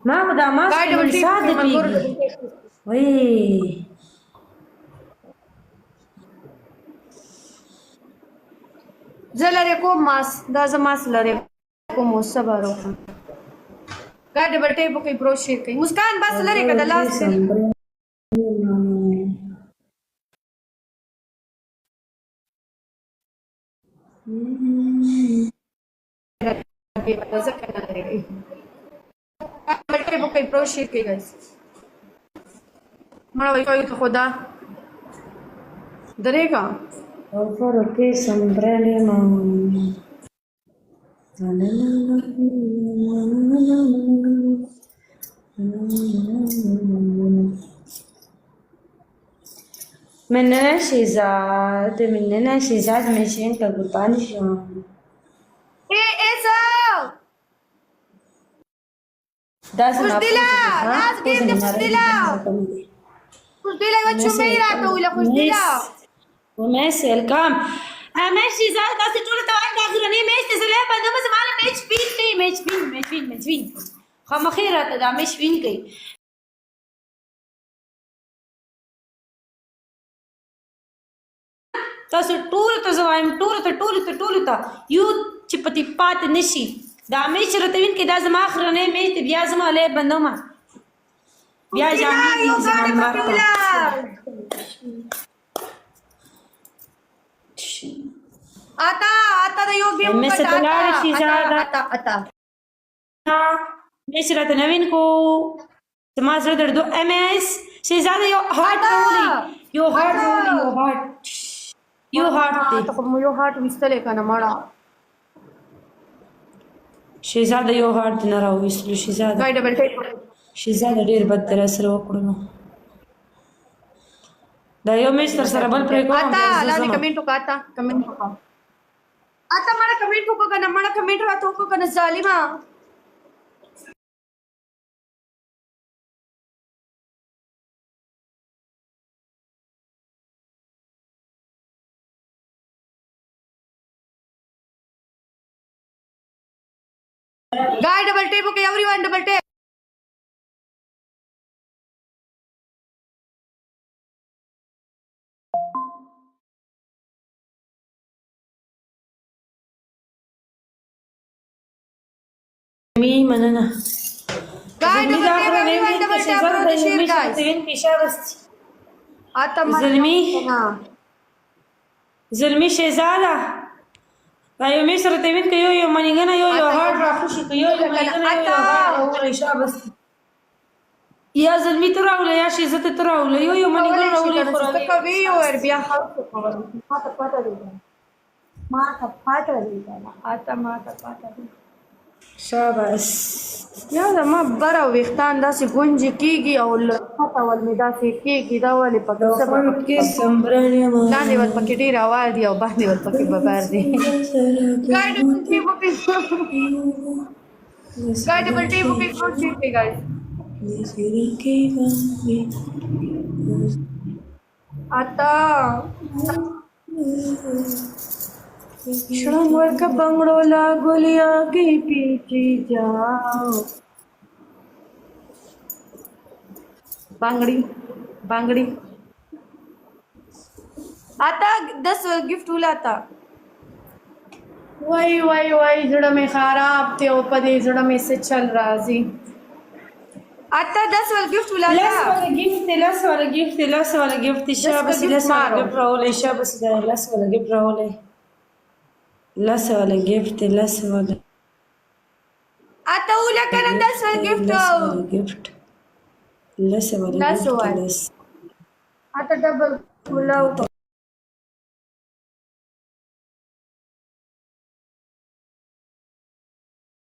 ما خدا ما سپین ساده پیږي وای زه لرې کوم ماس دا زه ماس لرې کوم اوس صبر وکړم دا ډبل ټیپ وکړئ بروشیر کوي مسکان بس لرې که د لاس ډبل ټیپ وکړئ بروشیر کوي ګایز مړه وایي کوي ته خدا درېږه Por qué sombrero مننا شهزاد ماشین کا قربان شو ایسا خوشدلا ناز گیرد خوشدلا خوشدلا و چومه را توله خوشدلا وماشي الكام ماشي زاد ناس تقول توعد اخرني ماشي سلام بس بس معنا مش فين خم خيره تدا مش فين كي تاسو ټول ته زوایم ټول ته یو چې پتی پات نشي دا مې شرطوین کې دا زما اخرنه مې ته بیا زما له بندوما بیا ځامي زما आता د یو ګیم اتا نشرت نوین کو سما سره دردو ام اس شهزاده یو هارت یو هارت یو هارت وستل کنه مړه شهزاده یو هارت نه راوېستلو ګای ډبل ټیپ شهزاده ډیر بد تر سره وکړو دا یو مې سره بل پرې کوم اتا لاندې کمنټ وکاتا کمنټ وکا اتا مړه کمنټ وکړه مړه کمنټ راته وکړه ظالما guy double tap okay everyone double tap me مننه guy double tap everyone double tap और share guys आता زلمی شهزاده دا یو مې سره تمین کې یو منګنه یو هارد را خوشي کې یو منګنه یو هارد شابس یا زلمی تر راول یا شي زته تر راول یو منګنه راول ته کوي او بیا ما ته پاته دی اتا ما ته پاته دی شابس یا ما بره وختان داسې گونجي کیږي او لخته ول می داسې کیږي دا ولې پکې سبب کې سمبرانه ما لاندې ول پکې ډیر आवाज دی او باندې ول پکې ببار دی ګاډ ډبل ټیپ په کوټ کې ګاډ اتا شړم ورکه بنگړو لا ګولیا کې پیچي جاو بانګړي آتا 10 गिफ्ट ولاتا وای زړه مې خراب ته او په دې زړه مې څه چل راځي آتا 10 ول गिफ्ट ولاتا لاس ولا गिफ्ट شابس لاس ولا गिफ्ट راولې شابس لاس ولا गिफ्ट راولې لاس ولا गिफ्ट آتا ولا کنه 10 ول गिफ्ट لاس ولا آتا ډبل ولاو